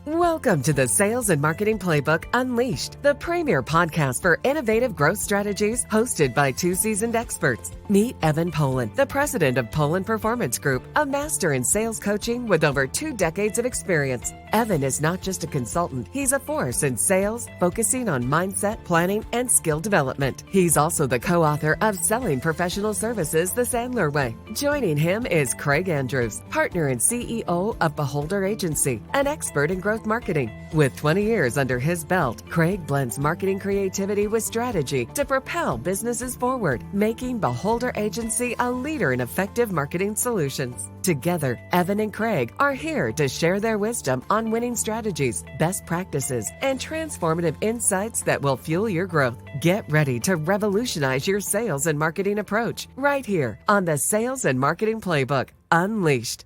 Welcome to the Sales and Marketing Playbook Unleashed, the premier podcast for innovative growth strategies, hosted by two seasoned experts. Meet Evan Polin, the president of Polin Performance Group, a master in sales coaching with over 2 decades of experience. Evan is not just a consultant, he's a force in sales, focusing on mindset, planning, and skill development. He's also the co-author of Selling Professional Services the Sandler Way. Joining him is Craig Andrews, partner and CEO of Beholder Agency, an expert in growth marketing. With 20 years under his belt, Craig blends marketing creativity with strategy to propel businesses forward, making Beholder Agency a leader in effective marketing solutions. Together, Evan and Craig are here to share their wisdom on winning strategies, best practices, and transformative insights that will fuel your growth. Get ready to revolutionize your sales and marketing approach right here on the Sales and Marketing Playbook Unleashed.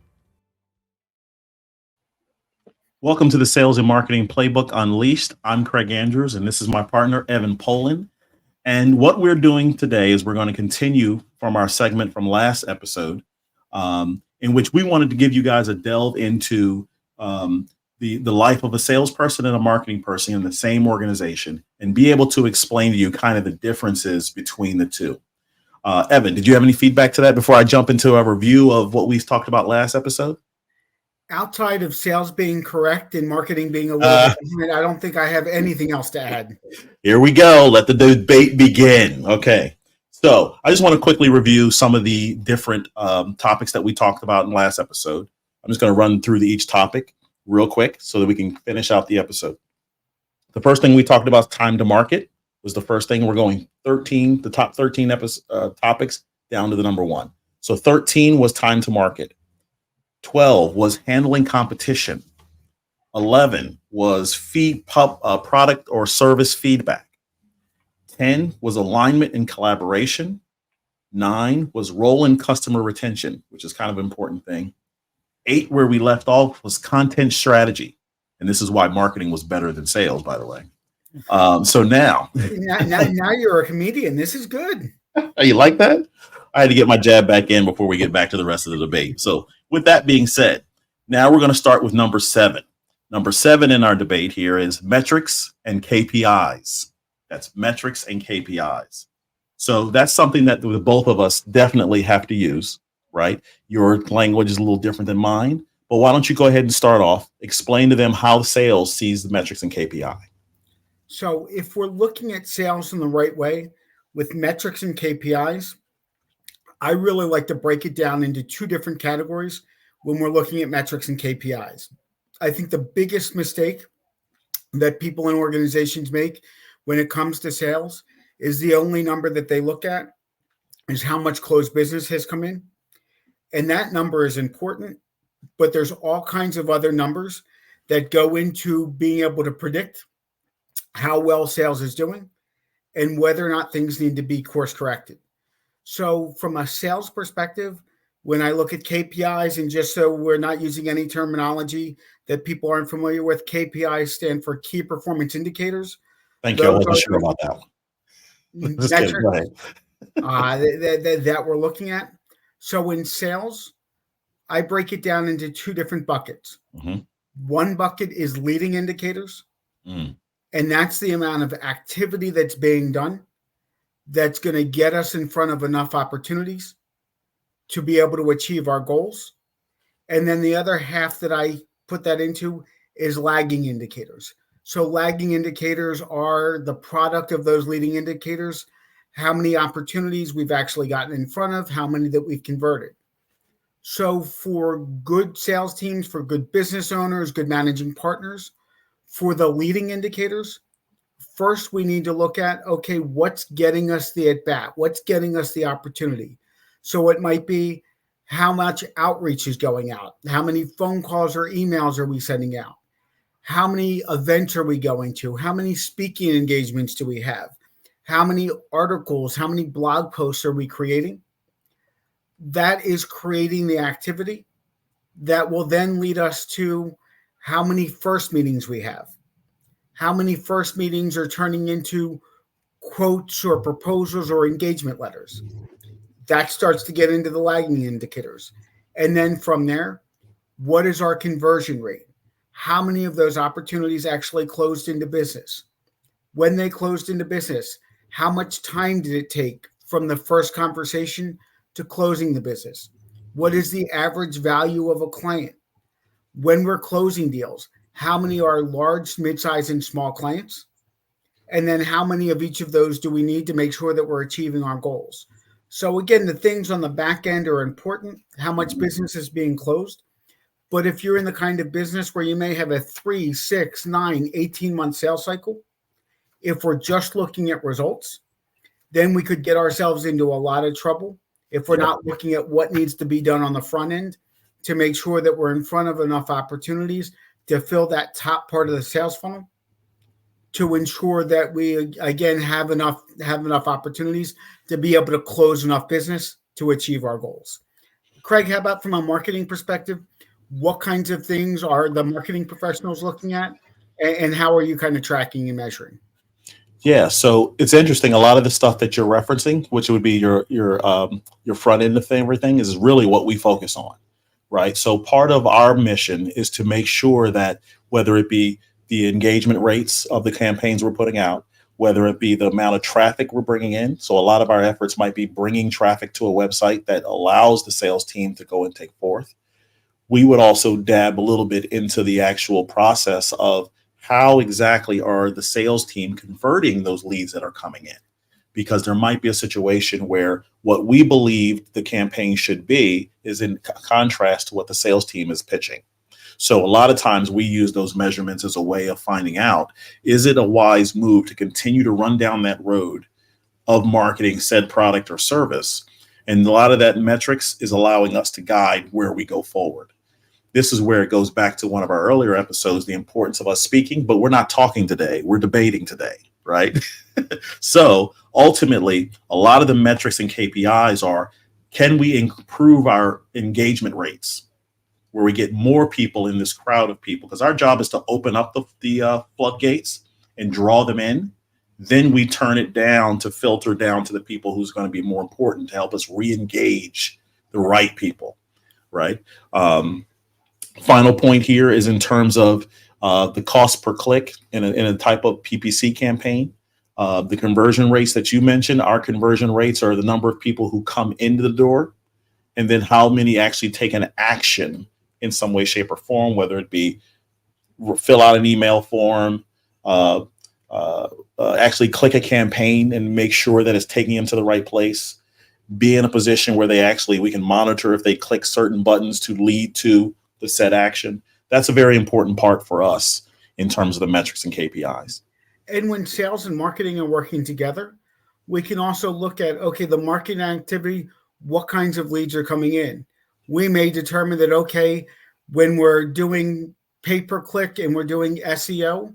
Welcome to the Sales and Marketing Playbook Unleashed. I'm Craig Andrews, and this is my partner, Evan Polin. And what we're doing today is we're going to continue from our segment from last episode, in which we wanted to give you guys a delve into the life of a salesperson and a marketing person in the same organization, and be able to explain to you kind of the differences between the two. Evan, did you have any feedback to that before I jump into a review of what we talked about last episode? Outside of sales being correct and marketing being a little bit different, I don't think I have anything else to add. Here we go. Let the debate begin. Okay. So I just want to quickly review some of the different topics that we talked about in the last episode. I'm just going to run through each topic real quick so that we can finish out the episode. The first thing we talked about, time to market, was the first thing. We're going the top 13 topics down to the number 1. So 13 was time to market. 12 was handling competition. 11 was product or service feedback. 10 was alignment and collaboration. 9 was role and customer retention, which is kind of an important thing. 8, where we left off, was content strategy. And this is why marketing was better than sales, by the way. So now you're a comedian. This is good. You like that? I had to get my jab back in before we get back to the rest of the debate. So with that being said, now we're going to start with number 7. Number 7 in our debate here is metrics and KPIs. That's metrics and KPIs. So that's something that the both of us definitely have to use, right? Your language is a little different than mine, but why don't you go ahead and start off, explain to them how sales sees the metrics and KPI. So if we're looking at sales in the right way with metrics and KPIs, I really like to break it down into 2 different categories when we're looking at metrics and KPIs. I think the biggest mistake that people in organizations make when it comes to sales is the only number that they look at is how much closed business has come in. And that number is important, but there's all kinds of other numbers that go into being able to predict how well sales is doing and whether or not things need to be course corrected. So from a sales perspective, when I look at KPIs, and just so we're not using any terminology that people aren't familiar with, KPIs stand for key performance indicators. Thank you. I wasn't sure about that one. That we're looking at. So in sales, I break it down into 2 different buckets. Mm-hmm. One bucket is leading indicators, and that's the amount of activity that's being done that's going to get us in front of enough opportunities to be able to achieve our goals. And then the other half that I put that into is lagging indicators. So lagging indicators are the product of those leading indicators, how many opportunities we've actually gotten in front of, how many that we've converted. So for good sales teams, for good business owners, good managing partners, for the leading indicators, first, we need to look at, okay, what's getting us the at-bat? What's getting us the opportunity? So it might be how much outreach is going out? How many phone calls or emails are we sending out? How many events are we going to? How many speaking engagements do we have? How many articles, how many blog posts are we creating? That is creating the activity that will then lead us to how many first meetings we have. How many first meetings are turning into quotes or proposals or engagement letters? That starts to get into the lagging indicators. And then from there, what is our conversion rate? how many of those opportunities actually closed into business? When they closed into business, how much time did it take from the first conversation to closing the business? What is the average value of a client? When we're closing deals, how many are large, mid-size, and small clients? And then how many of each of those do we need to make sure that we're achieving our goals? So again, the things on the back end are important, how much business is being closed. But if you're in the kind of business where you may have a 3, 6, 9, 18-month sales cycle, if we're just looking at results, then we could get ourselves into a lot of trouble if we're not looking at what needs to be done on the front end to make sure that we're in front of enough opportunities to fill that top part of the sales funnel, to ensure that we again have enough opportunities to be able to close enough business to achieve our goals. Craig, how about from a marketing perspective? What kinds of things are the marketing professionals looking at, and how are you kind of tracking and measuring? Yeah, so it's interesting. A lot of the stuff that you're referencing, which would be your front end of everything, is really what we focus on, right? So part of our mission is to make sure that whether it be the engagement rates of the campaigns we're putting out, whether it be the amount of traffic we're bringing in. So a lot of our efforts might be bringing traffic to a website that allows the sales team to go and take forth. We would also dab a little bit into the actual process of how exactly are the sales team converting those leads that are coming in? Because there might be a situation where what we believe the campaign should be is in contrast to what the sales team is pitching. So a lot of times we use those measurements as a way of finding out, is it a wise move to continue to run down that road of marketing said product or service? And a lot of that metrics is allowing us to guide where we go forward. This is where it goes back to one of our earlier episodes, the importance of us speaking, but we're not talking today. We're debating today, right? So ultimately, a lot of the metrics and KPIs are, can we improve our engagement rates where we get more people in this crowd of people? Because our job is to open up the floodgates and draw them in. Then we turn it down to filter down to the people who's going to be more important to help us re-engage the right people, right? Final point here is in terms of the cost per click in a type of PPC campaign. The conversion rates that you mentioned, our conversion rates are the number of people who come into the door and then how many actually take an action in some way, shape, or form, whether it be fill out an email form, actually click a campaign and make sure that it's taking them to the right place, be in a position where we can monitor if they click certain buttons to lead to the said action. That's a very important part for us in terms of the metrics and KPIs. And when sales and marketing are working together, we can also look at, okay, the marketing activity, what kinds of leads are coming in? We may determine that, okay, when we're doing pay-per-click and we're doing SEO,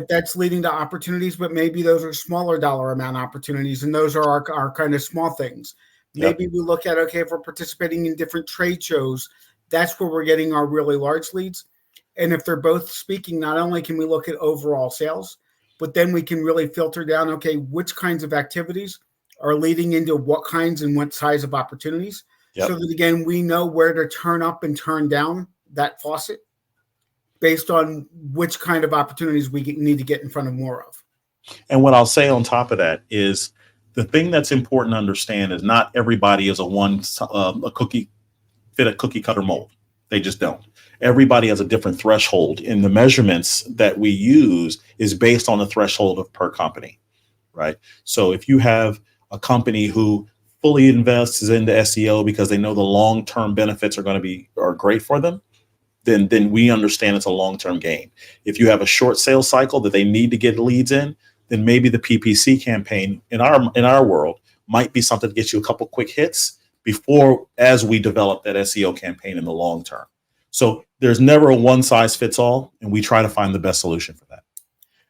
that's leading to opportunities, but maybe those are smaller dollar amount opportunities, and those are our kind of small things. Maybe we look at, okay, if we're participating in different trade shows, that's where we're getting our really large leads. And if they're both speaking, not only can we look at overall sales, but then we can really filter down, okay, which kinds of activities are leading into what kinds and what size of opportunities. So that, again, we know where to turn up and turn down that faucet based on which kind of opportunities we need to get in front of more of. And what I'll say on top of that is the thing that's important to understand is not everybody is a cookie cutter mold. They just don't. Everybody has a different threshold, and the measurements that we use is based on the threshold of per company, right? So if you have a company who fully invests into SEO because they know the long-term benefits are great for them, then we understand it's a long-term gain. If you have a short sales cycle that they need to get leads in, then maybe the PPC campaign in our world might be something to get you a couple quick hits as we develop that SEO campaign in the long term. So there's never a one size fits all, and we try to find the best solution for that.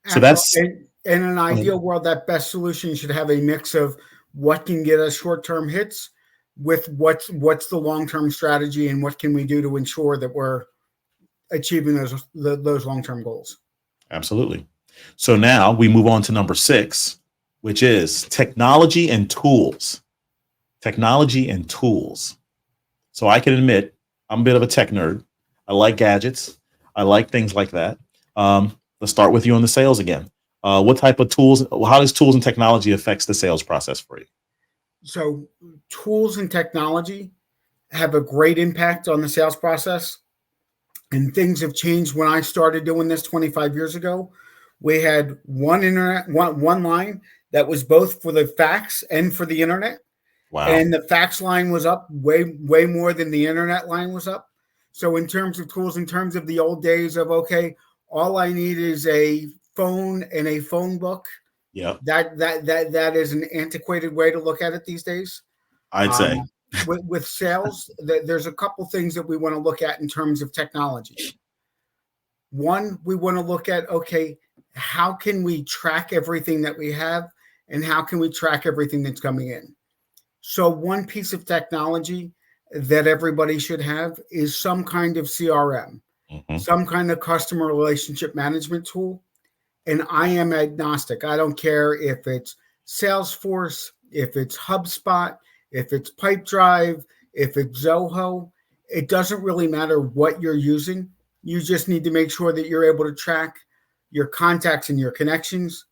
So that's in an ideal world, that best solution should have a mix of what can get us short-term hits with what's the long-term strategy and what can we do to ensure that we're achieving those long-term goals. Absolutely. So now we move on to number 6, which is technology and tools. Technology and tools. So I can admit I'm a bit of a tech nerd. I like gadgets. I like things like that. Let's start with you on the sales again. What type of tools, how does tools and technology affects the sales process for you? So tools and technology have a great impact on the sales process. And things have changed. When I started doing this 25 years ago, we had one line that was both for the fax and for the internet. Wow. And the fax line was up way more than the internet line was up. So in terms of tools, in terms of the old days of, okay, all I need is a phone and a phone book. Yeah. That is an antiquated way to look at it these days. I'd say. With sales, there's a couple things that we want to look at in terms of technology. One, we want to look at, okay, how can we track everything that we have and how can we track everything that's coming in? So one piece of technology that everybody should have is some kind of CRM, some kind of customer relationship management tool. And I am agnostic. I don't care if it's Salesforce, if it's HubSpot, if it's Pipedrive, if it's Zoho. It doesn't really matter what you're using. You just need to make sure that you're able to track your contacts and your connections,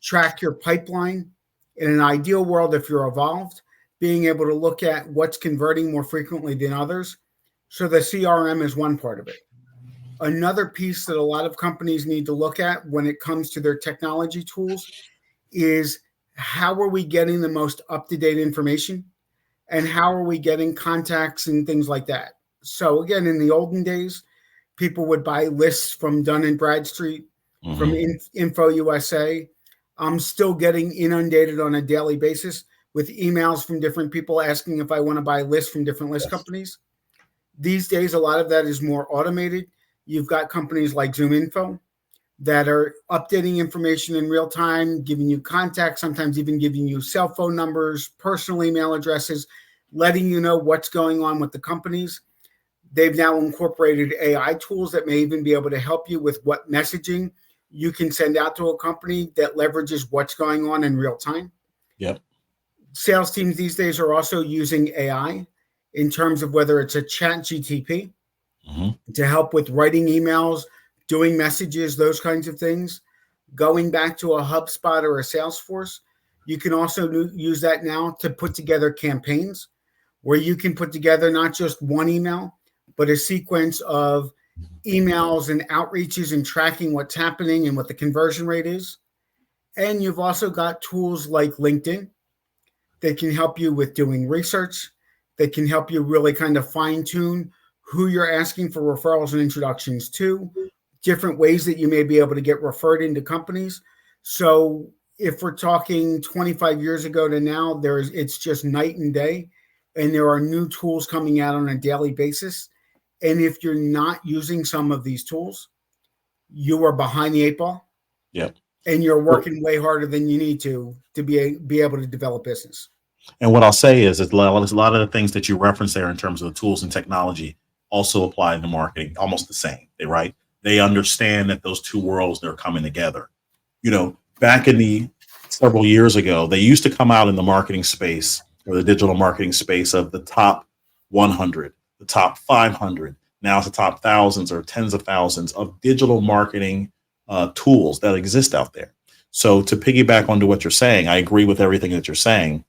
track your pipeline. In an ideal world, if you're evolved, being able to look at what's converting more frequently than others. So the CRM is one part of it. Another piece that a lot of companies need to look at when it comes to their technology tools is how are we getting the most up-to-date information and how are we getting contacts and things like that. So again, in the olden days, people would buy lists from Dun & Bradstreet, from Info USA. I'm still getting inundated on a daily basis with emails from different people asking if I want to buy lists from different list companies. These days, a lot of that is more automated. You've got companies like ZoomInfo that are updating information in real time, giving you contacts, sometimes even giving you cell phone numbers, personal email addresses, letting you know what's going on with the companies. They've now incorporated AI tools that may even be able to help you with what messaging you can send out to a company that leverages what's going on in real time. Yep. Sales teams these days are also using AI in terms of whether it's a chat GTP to help with writing emails, doing messages, those kinds of things. Going back to a HubSpot or a Salesforce, you can also use that now to put together campaigns where you can put together not just one email, but a sequence of emails and outreaches and tracking what's happening and what the conversion rate is. And you've also got tools like LinkedIn that can help you with doing research, that can help you really kind of fine tune who you're asking for referrals and introductions to, different ways that you may be able to get referred into companies. So if we're talking 25 years ago to now, it's just night and day, and there are new tools coming out on a daily basis. And if you're not using some of these tools, you are behind the eight ball. Yep. And you're working way harder than you need to be able to develop business. And what I'll say is a lot of the things that you reference there in terms of the tools and technology also apply to marketing, almost the same, right? They understand that those two worlds, they're coming together. You know, back in the several years ago, they used to come out in the marketing space or the digital marketing space of the top 100, the top 500. Now it's the top thousands or tens of thousands of digital marketing tools that exist out there. So to piggyback onto what you're saying, I agree with everything that you're saying.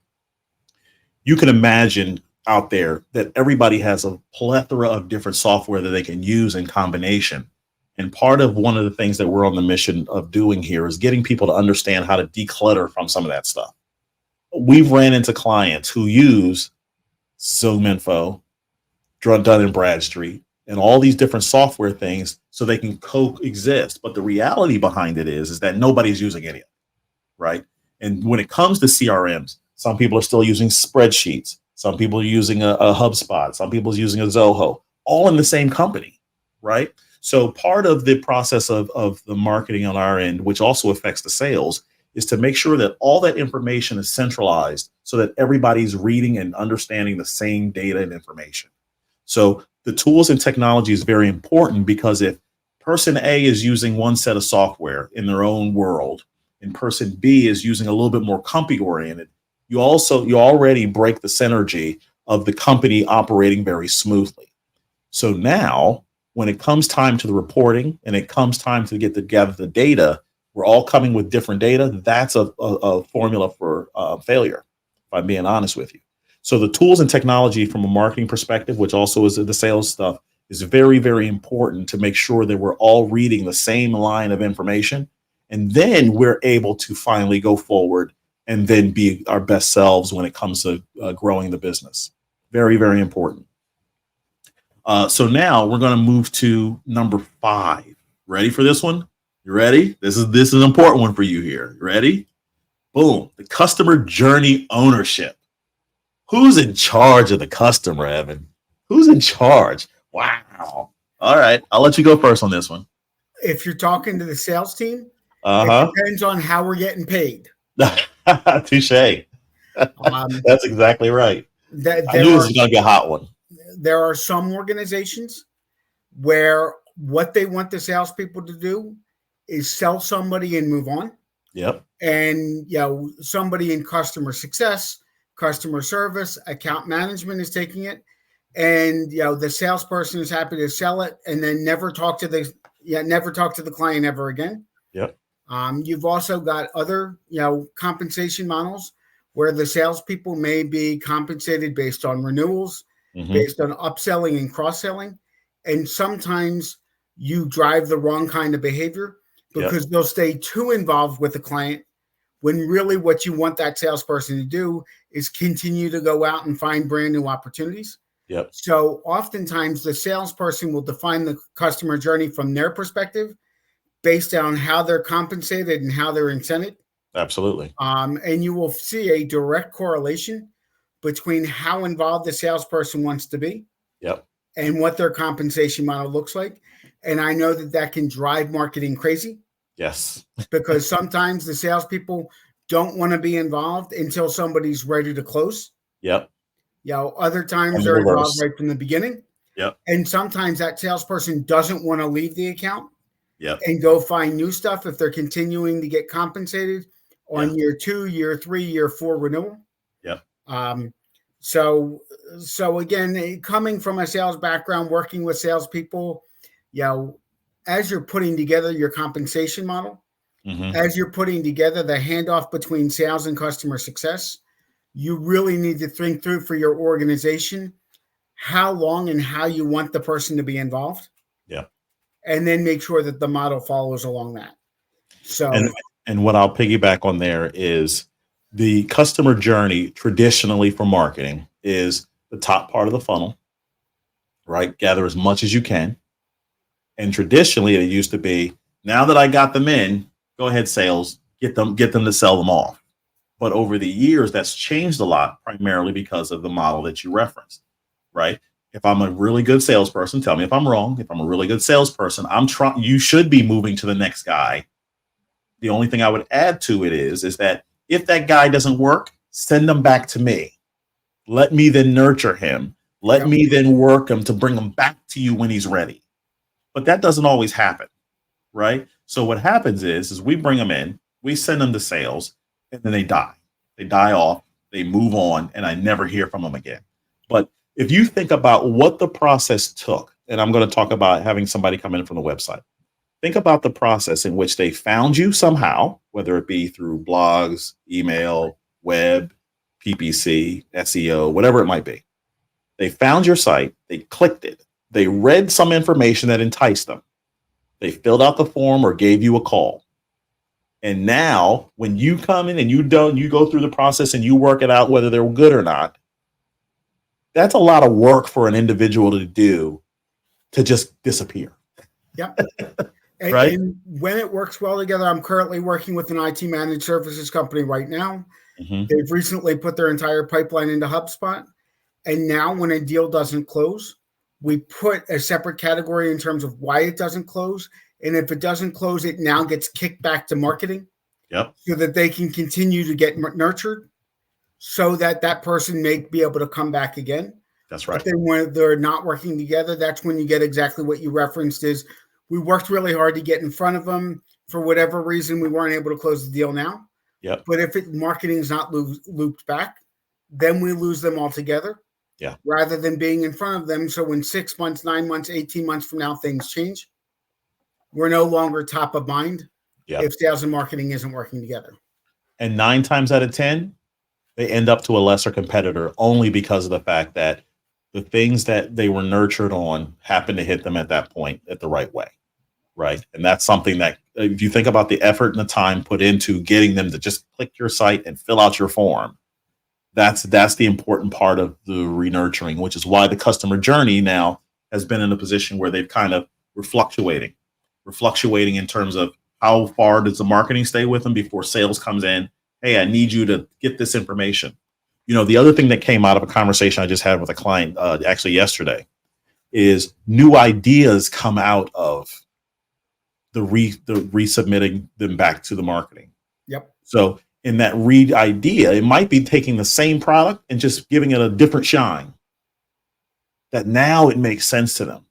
You can imagine out there that everybody has a plethora of different software that they can use in combination. And part of one of the things that we're on the mission of doing here is getting people to understand how to declutter from some of that stuff. We've ran into clients who use ZoomInfo, Dun & Bradstreet, and all these different software things so they can coexist. But the reality behind it is that nobody's using any of it, right? And when it comes to CRMs, some people are still using spreadsheets. Some people are using a HubSpot. Some people are using a Zoho, all in the same company, right? So part of the process of the marketing on our end, which also affects the sales, is to make sure that all that information is centralized so that everybody's reading and understanding the same data and information. So the tools and technology is very important because if person A is using one set of software in their own world and person B is using a little bit more company oriented, you already break the synergy of the company operating very smoothly. So now when it comes time to the reporting and it comes time to get together the data, we're all coming with different data. That's a formula for failure, if I'm being honest with you. So the tools and technology from a marketing perspective, which also is the sales stuff, is very, very important to make sure that we're all reading the same line of information. And then we're able to finally go forward and then be our best selves when it comes to growing the business. Very, very important. So now we're going to move to number 5. Ready for this one? You ready? This is an important one for you here. Ready? Boom. The customer journey ownership. Who's in charge of the customer, Evan? Who's in charge? Wow. All right. I'll let you go first on this one. If you're talking to the sales team, it depends on how we're getting paid. Touche. That's exactly right. I knew this was going to be a hot one. There are some organizations where what they want the salespeople to do is sell somebody and move on. Yep. And somebody in customer success, customer service, account management is taking it, and the salesperson is happy to sell it and then never talk to the client ever again. Yep. You've also got other compensation models where the salespeople may be compensated based on renewals, based on upselling and cross-selling, and sometimes you drive the wrong kind of behavior because they'll stay too involved with the client when really what you want that salesperson to do is continue to go out and find brand new opportunities. Yep. So oftentimes the salesperson will define the customer journey from their perspective based on how they're compensated and how they're incented. Absolutely. And you will see a direct correlation between how involved the salesperson wants to be and what their compensation model looks like. And I know that can drive marketing crazy. Yes. Because sometimes the salespeople don't want to be involved until somebody's ready to close. Yep. Other times they're involved right from the beginning. Yep. And sometimes that salesperson doesn't want to leave the account and go find new stuff if they're continuing to get compensated on year 2, year 3, year 4 renewal. Yep. So again, coming from a sales background, working with salespeople, as you're putting together your compensation model, as you're putting together the handoff between sales and customer success, you really need to think through for your organization how long and how you want the person to be involved. Yeah. And then make sure that the model follows along that. So, and what I'll piggyback on there is the customer journey traditionally for marketing is the top part of the funnel, right? Gather as much as you can. And traditionally it used to be, now that I got them in, go ahead, sales, get them to sell them off. But over the years, that's changed a lot, primarily because of the model that you referenced, right? If I'm a really good salesperson, tell me if I'm wrong. If I'm a really good salesperson, you should be moving to the next guy. The only thing I would add to it is that if that guy doesn't work, send them back to me. Let me then nurture him. Let me then work him to bring him back to you when he's ready. But that doesn't always happen, right? So what happens is we bring them in, we send them to sales, and then they die. They die off, they move on, and I never hear from them again. But if you think about what the process took, and I'm going to talk about having somebody come in from the website, think about the process in which they found you somehow, whether it be through blogs, email, web, PPC, SEO, whatever it might be. They found your site, they clicked it, they read some information that enticed them. They filled out the form or gave you a call. And now when you come in and you go through the process and you work it out, whether they're good or not, that's a lot of work for an individual to do to just disappear. Yep. Right. And when it works well together, I'm currently working with an IT managed services company right now. They've recently put their entire pipeline into HubSpot. And now when a deal doesn't close, we put a separate category in terms of why it doesn't close. And if it doesn't close, it now gets kicked back to marketing so that they can continue to get nurtured so that person may be able to come back again. That's right. But then when they're not working together, that's when you get exactly what you referenced is we worked really hard to get in front of them. For whatever reason, we weren't able to close the deal now. Yep. But if marketing is not looped back, then we lose them altogether. Yeah. Rather than being in front of them. So when 6 months, 9 months, 18 months from now, things change, we're no longer top of mind if sales and marketing isn't working together. And 9 times out of 10, they end up to a lesser competitor only because of the fact that the things that they were nurtured on happen to hit them at that point at the right way. Right. And that's something that if you think about the effort and the time put into getting them to just click your site and fill out your form, that's the important part of the re-nurturing, which is why the customer journey now has been in a position where they've kind of we're fluctuating in terms of how far does the marketing stay with them before sales comes in. Hey, I need you to get this information. The other thing that came out of a conversation I just had with a client actually yesterday is new ideas come out of the resubmitting them back to the marketing. Yep. So in that read idea, it might be taking the same product and just giving it a different shine. That now it makes sense to them,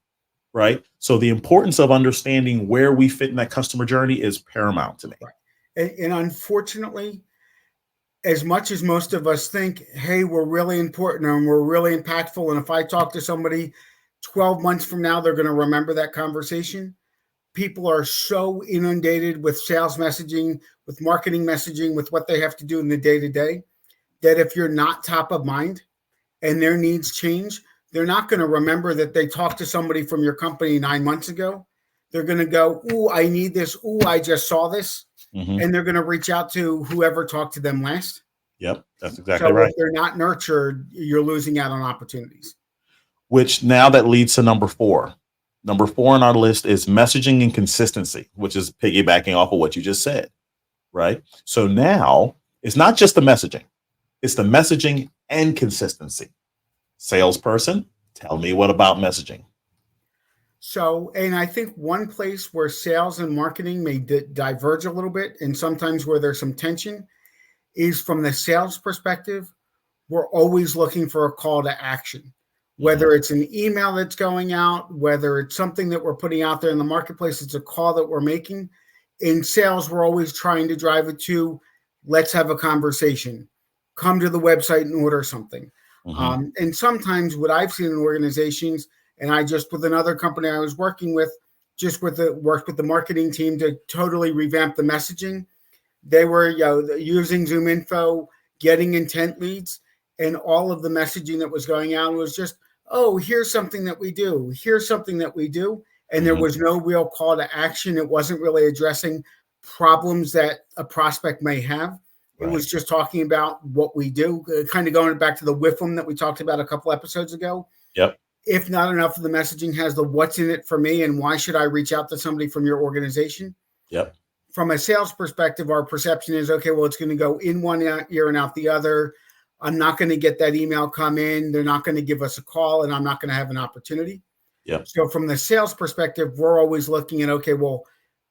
right? So the importance of understanding where we fit in that customer journey is paramount to me. Right. And unfortunately, as much as most of us think, hey, we're really important and we're really impactful, and if I talk to somebody 12 months from now, they're going to remember that conversation. People are so inundated with sales messaging, with marketing messaging, with what they have to do in the day-to-day, that if you're not top of mind and their needs change, they're not going to remember that they talked to somebody from your company 9 months ago. They're going to go, ooh, I need this. Ooh, I just saw this. Mm-hmm. And they're going to reach out to whoever talked to them last. Yep, that's exactly right. So if they're not nurtured, you're losing out on opportunities. Which now that leads to number 4. Number 4 on our list is messaging and consistency, which is piggybacking off of what you just said, right? So now it's not just the messaging. It's the messaging and consistency. Salesperson, tell me what about messaging? So, and I think one place where sales and marketing may diverge a little bit, and sometimes where there's some tension, is from the sales perspective, we're always looking for a call to action. Whether it's an email that's going out, whether it's something that we're putting out there in the marketplace, it's a call that we're making. In sales, we're always trying to drive it to, let's have a conversation. Come to the website and order something. Mm-hmm. And sometimes what I've seen in organizations, and I just with another company I was working with, worked with the marketing team to totally revamp the messaging. They were using Zoom Info, getting intent leads, and all of the messaging that was going out was just, oh, here's something that we do. Here's something that we do. And there was no real call to action. It wasn't really addressing problems that a prospect may have. Right. It was just talking about what we do, kind of going back to the WIFM that we talked about a couple episodes ago. Yep. If not enough of the messaging has the what's in it for me and why should I reach out to somebody from your organization? Yep. From a sales perspective, our perception is, okay, well, it's going to go in one ear and out the other. I'm not going to get that email come in. They're not going to give us a call, and I'm not going to have an opportunity. Yep. So from the sales perspective, we're always looking at, okay, well,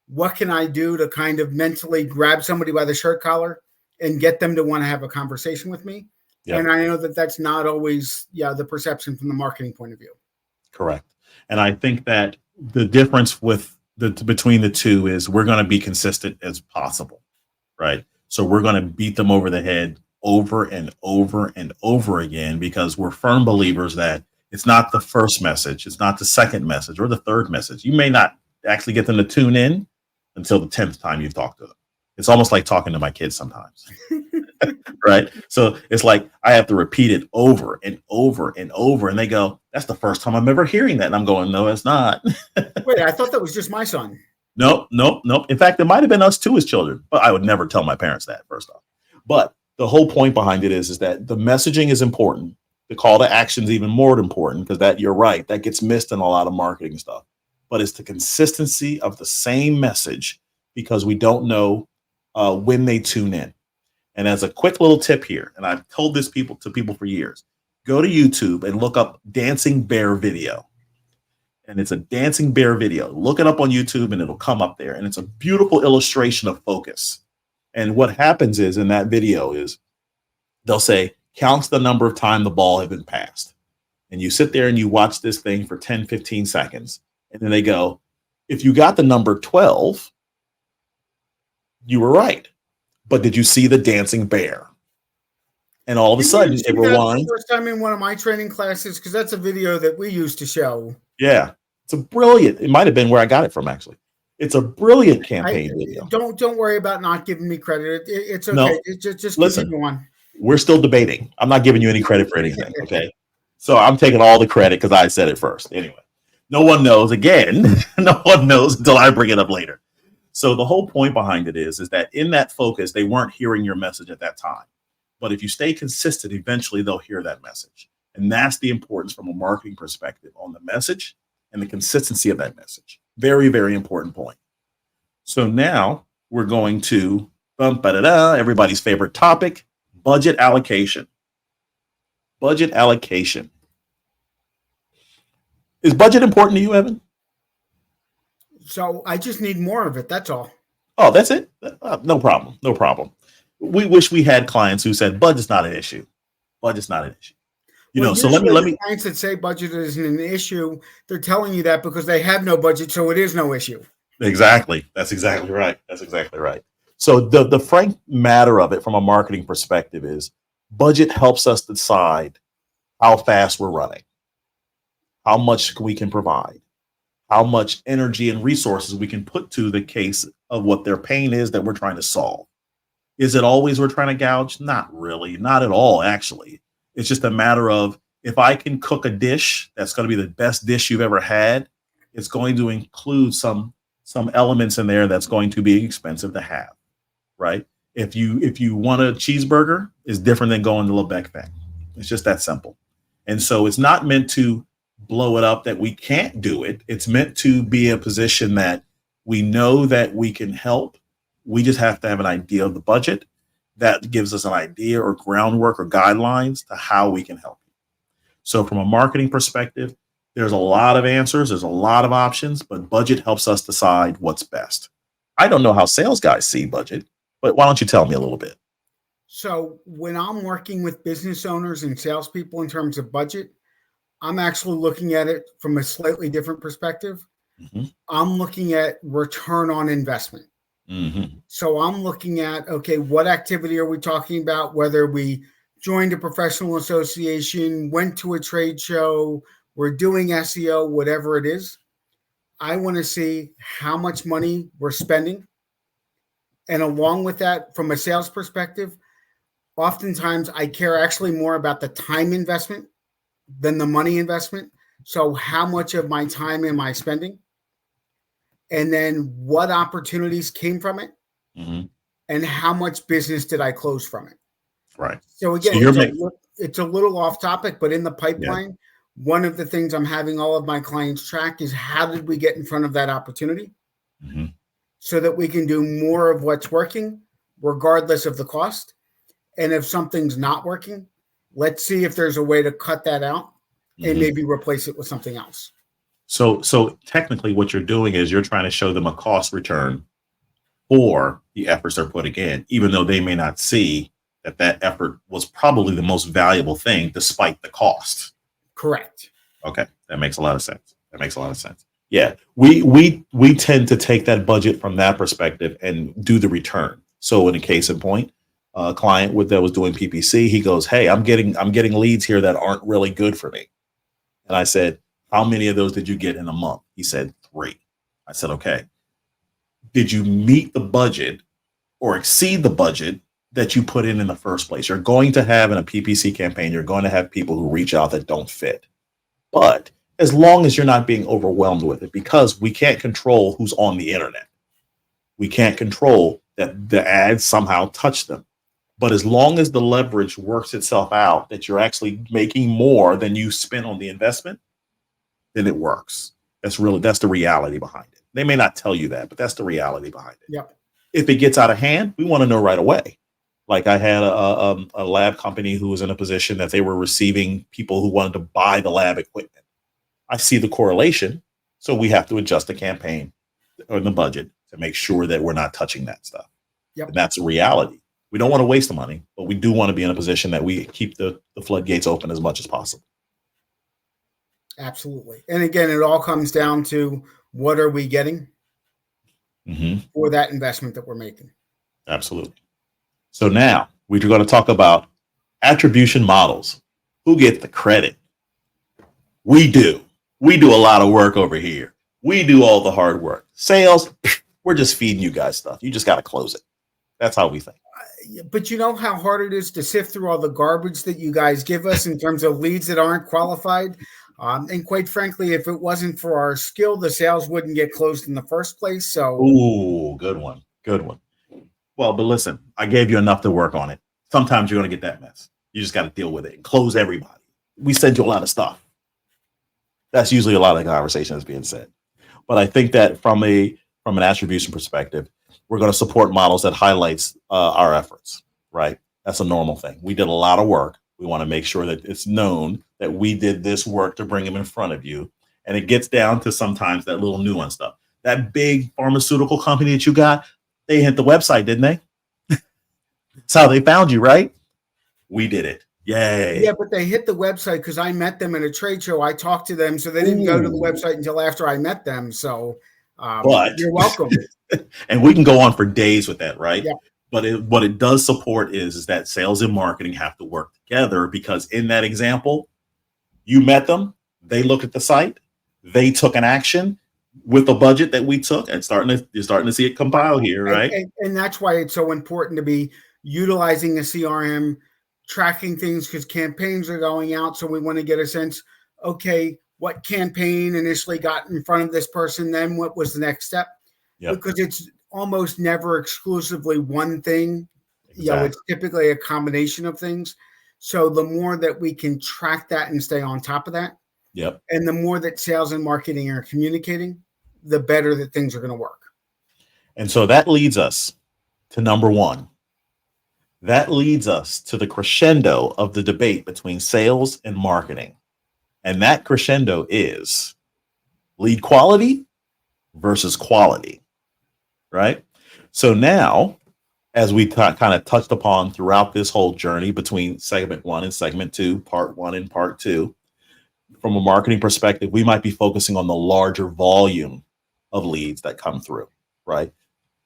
what can I do to kind of mentally grab somebody by the shirt collar and get them to want to have a conversation with me? Yep. And I know that that's not always the perception from the marketing point of view. Correct. And I think that the difference between the two is we're going to be consistent as possible, right? So we're going to beat them over the head over and over and over again because we're firm believers that it's not the first message, it's not the second message or the third message. You may not actually get them to tune in until the 10th time you've talked to them. It's almost like talking to my kids sometimes, right? So it's like I have to repeat it over and over and over, and they go, "That's the first time I'm ever hearing that." And I'm going, "No, it's not." Wait, I thought that was just my son. Nope. In fact, it might have been us too as children, but I would never tell my parents that, first off. But the whole point behind it is that the messaging is important. The call to action is even more important because that you're right, that gets missed in a lot of marketing stuff. But it's the consistency of the same message because we don't know when they tune in. And as a quick little tip here, and I've told this to people for years, go to YouTube and look up dancing bear video. And it's a dancing bear video. Look it up on YouTube and it'll come up there. And it's a beautiful illustration of focus. And what happens is in that video is they'll say, counts the number of times the ball had been passed. And you sit there and you watch this thing for 10, 15 seconds. And then they go, if you got the number 12, you were right. But did you see the dancing bear? And all of a sudden, Did it you see that rewinds. the first time in one of my training classes? Because that's a video that we used to show. Yeah, it's a brilliant. It might have been where I got it from, actually. It's a brilliant campaign video. Don't worry about not giving me credit. It's okay. No, Just listen, continue on. we're still debating. I'm not giving you any credit for anything. Okay, so I'm taking all the credit because I said it first. Anyway, no one knows. Again, no one knows until I bring it up later. So the whole point behind it is that in that focus, they weren't hearing your message at that time. But if you stay consistent, eventually they'll hear that message. And that's the importance from a marketing perspective on the message and the consistency of that message. Very, very important point. So now we're going to everybody's favorite topic, budget allocation. Budget allocation. Is budget important to you, Evan? So I just need more of it. That's all. Oh, that's it? No problem. No problem. We wish we had clients who said budget's not an issue. Budget's not an issue. So let me clients that say budget isn't an issue, they're telling you that because they have no budget, so it is no issue. Exactly. That's exactly right. That's exactly right. So the frank matter of it from a marketing perspective is budget helps us decide how fast we're running, how much we can provide, how much energy and resources we can put to the case of what their pain is that we're trying to solve. Is it always we're trying to gouge? Not really. Not at all, actually. It's just a matter of if I can cook a dish that's going to be the best dish you've ever had, it's going to include some elements in there that's going to be expensive to have, right? If you want a cheeseburger, it's different than going to Lebec thing. It's just that simple. And so it's not meant to blow it up that we can't do it. It's meant to be a position that we know that we can help. We just have to have an idea of the budget that gives us an idea or groundwork or guidelines to how we can help you. So from a marketing perspective, there's a lot of answers. There's a lot of options, but budget helps us decide what's best. I don't know how sales guys see budget, but why don't you tell me a little bit? So when I'm working with business owners and salespeople in terms of budget, I'm actually looking at it from a slightly different perspective. Mm-hmm. I'm looking at return on investment. Mm-hmm. So I'm looking at, okay, what activity are we talking about? Whether we joined a professional association, went to a trade show, we're doing SEO, whatever it is. I want to see how much money we're spending. And along with that, from a sales perspective, oftentimes I care actually more about the time investment than the money investment. So how much of my time am I spending? And then what opportunities came from it? Mm-hmm. And how much business did I close from it? Right. So again, it's a little off topic, but in the pipeline, one of the things I'm having all of my clients track is how did we get in front of that opportunity so that we can do more of what's working regardless of the cost. And if something's not working, let's see if there's a way to cut that out and maybe replace it with something else. So technically what you're doing is you're trying to show them a cost return for the efforts they're putting in, even though they may not see that effort was probably the most valuable thing despite the cost. Correct. Okay. That makes a lot of sense. Yeah. We tend to take that budget from that perspective and do the return. So in a case in point, a client that was doing PPC, he goes, "Hey, I'm getting leads here that aren't really good for me." And I said, "How many of those did you get in a month?" He said, 3. I said, "Okay. Did you meet the budget or exceed the budget that you put in the first place?" You're going to have in a PPC campaign, you're going to have people who reach out that don't fit. But as long as you're not being overwhelmed with it, because we can't control who's on the internet. We can't control that the ads somehow touch them. But as long as the leverage works itself out, that you're actually making more than you spent on the investment, then it works. That's the reality behind it. They may not tell you that, but that's the reality behind it. Yep. If it gets out of hand, we want to know right away. Like I had a lab company who was in a position that they were receiving people who wanted to buy the lab equipment. I see the correlation, so we have to adjust the campaign or the budget to make sure that we're not touching that stuff. Yep. And that's a reality. We don't want to waste the money, but we do want to be in a position that we keep the floodgates open as much as possible. Absolutely. And again, it all comes down to what are we getting for that investment that we're making. Absolutely. So now we're going to talk about Attribution models. Who gets the credit? We do. We do a lot of work over here. We do all the hard work. Sales, we're just feeding you guys stuff. You just got to close it. That's how we think. But you know how hard it is to sift through all the garbage that you guys give us in terms of leads that aren't qualified. And quite frankly, if it wasn't for our skill, the sales wouldn't get closed in the first place. So, ooh, good one. Good one. Well, but listen, I gave you enough to work on it. Sometimes you're going to get that mess. You just got to deal with it and close everybody. We send you a lot of stuff. That's usually a lot of the conversation that's being said. But I think that from an attribution perspective, we're going to support models that highlights our efforts, right? That's a normal thing. We did a lot of work. We want to make sure that it's known that we did this work to bring them in front of you. And it gets down to sometimes that little nuance stuff. That big pharmaceutical company that you got, they hit the website, didn't they? That's how they found you, right? We did it. Yay. Yeah, but they hit the website because I met them at a trade show. I talked to them, so they didn't go to the website until after I met them. So but you're welcome. And we can go on for days with that, right? Yeah. But what it does support is that sales and marketing have to work together, because in that example, you met them, they looked at the site, they took an action with the budget that we took, and you're starting to see it compile here, right? And that's why it's so important to be utilizing a CRM, tracking things, because campaigns are going out. So we want to get a sense, okay, what campaign initially got in front of this person, then what was the next step? Yep. Because it's almost never exclusively one thing. Exactly. You know, it's typically a combination of things. So the more that we can track that and stay on top of that, yep, and the more that sales and marketing are communicating, the better that things are going to work. And so that leads us to number one. That leads us to the crescendo of the debate between sales and marketing. And that crescendo is lead quality versus quality, right? So now, as we kind of touched upon throughout this whole journey between segment 1 and segment 2, part 1 and part 2, from a marketing perspective, we might be focusing on the larger volume of leads that come through, right?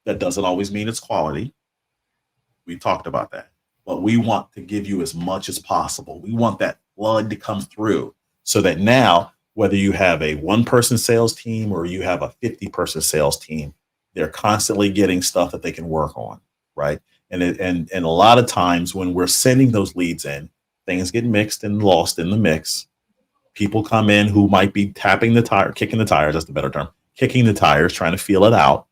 That doesn't always mean it's quality. We talked about that, but we want to give you as much as possible. We want that flood to come through so that now, whether you have a 1-person sales team or you have a 50-person sales team, they're constantly getting stuff that they can work on, right? And a lot of times when we're sending those leads in, things get mixed and lost in the mix. People come in who might be kicking the tires, that's the better term, kicking the tires, trying to feel it out.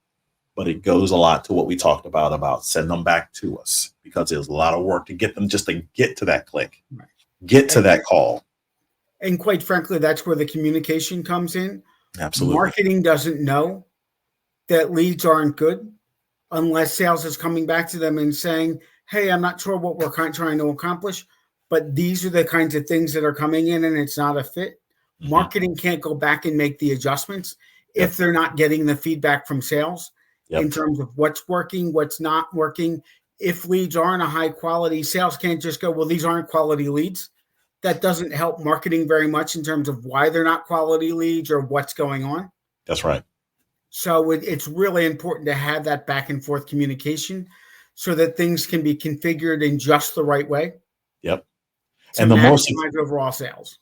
But it goes a lot to what we talked about send them back to us, because there's a lot of work to get them just to get to that click, right, get to that call. And quite frankly, that's where the communication comes in. Absolutely. Marketing doesn't know that leads aren't good unless sales is coming back to them and saying, hey, I'm not sure what we're trying to accomplish, but these are the kinds of things that are coming in and it's not a fit. Mm-hmm. Marketing can't go back and make the adjustments if they're not getting the feedback from sales. Yep. In terms of what's working, what's not working. If leads aren't a high quality, sales can't just go, well, these aren't quality leads. That doesn't help marketing very much in terms of why they're not quality leads or what's going on. That's right. So it's really important to have that back and forth communication so that things can be configured in just the right way. Yep. And the maximize overall sales.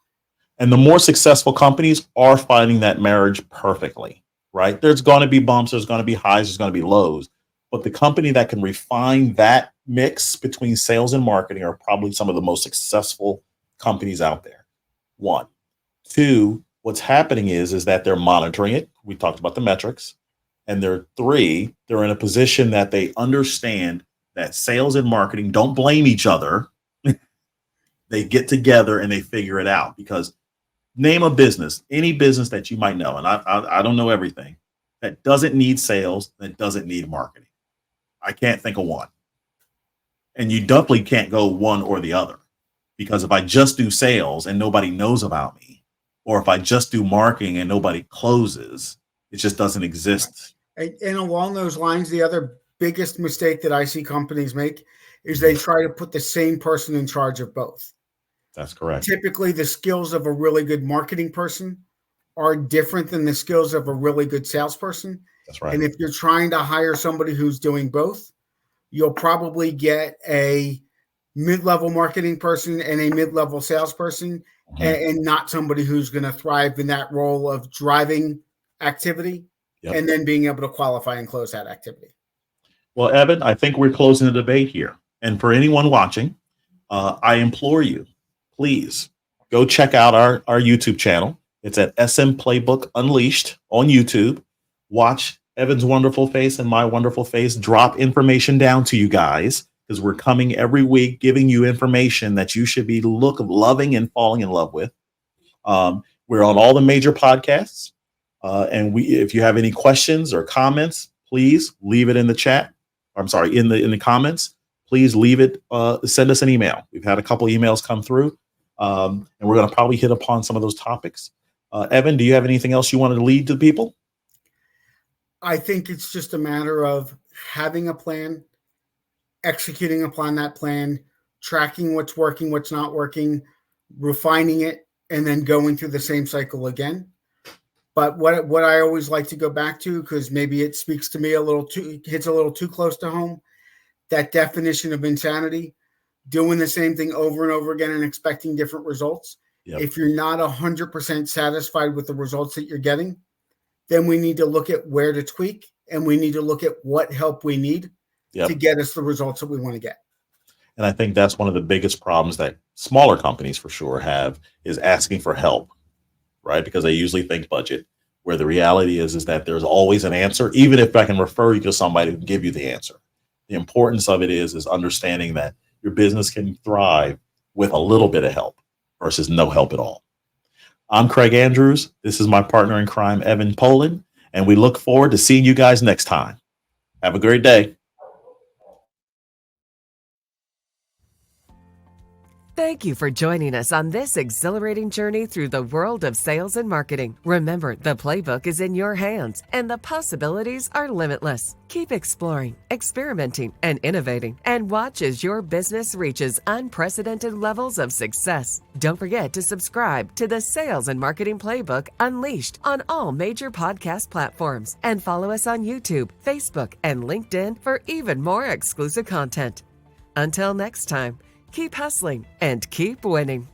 And the more successful companies are finding that marriage perfectly. Right? There's going to be bumps, there's going to be highs, there's going to be lows. But the company that can refine that mix between sales and marketing are probably some of the most successful companies out there. 1. 2, what's happening is that they're monitoring it. We talked about the metrics. And 3, they're in a position that they understand that sales and marketing don't blame each other. They get together and they figure it out, because name a business, any business that you might know, and I don't know everything, that doesn't need sales, that doesn't need marketing. I can't think of one. And you definitely can't go one or the other, because if I just do sales and nobody knows about me, or if I just do marketing and nobody closes, it just doesn't exist. And along those lines, the other biggest mistake that I see companies make is they try to put the same person in charge of both. That's correct. Typically, the skills of a really good marketing person are different than the skills of a really good salesperson. That's right. And if you're trying to hire somebody who's doing both, you'll probably get a mid-level marketing person and a mid-level salesperson, and not somebody who's going to thrive in that role of driving activity and then being able to qualify and close that activity. Well, Evan, I think we're closing the debate here. And for anyone watching, I implore you, please go check out our YouTube channel. It's at SM Playbook Unleashed on YouTube. Watch Evan's wonderful face and my wonderful face drop information down to you guys, because we're coming every week giving you information that you should be loving and falling in love with. We're on all the major podcasts. And if you have any questions or comments, please leave it in the chat. I'm sorry, in the comments. Please leave it. Send us an email. We've had a couple emails come through, and we're going to probably hit upon some of those topics. Evan, do you have anything else you wanted to lead to people? I think it's just a matter of having a plan, executing upon that plan, tracking what's working, what's not working, refining it, and then going through the same cycle again. But what I always like to go back to, because maybe it speaks to me hits a little too close to home, that definition of insanity, doing the same thing over and over again and expecting different results. Yep. If you're not 100% satisfied with the results that you're getting, then we need to look at where to tweak, and we need to look at what help we need to get us the results that we want to get. And I think that's one of the biggest problems that smaller companies for sure have, is asking for help, right? Because they usually think budget, where the reality is that there's always an answer, even if I can refer you to somebody who can give you the answer. The importance of it is understanding that your business can thrive with a little bit of help versus no help at all. I'm Craig Andrews. This is my partner in crime, Evan Polin, and we look forward to seeing you guys next time. Have a great day. Thank you for joining us on this exhilarating journey through the world of sales and marketing. Remember, the playbook is in your hands and the possibilities are limitless. Keep exploring, experimenting, and innovating, and watch as your business reaches unprecedented levels of success. Don't forget to subscribe to the Sales and Marketing Playbook Unleashed on all major podcast platforms, and follow us on YouTube, Facebook, and LinkedIn for even more exclusive content. Until next time, keep hustling and keep winning.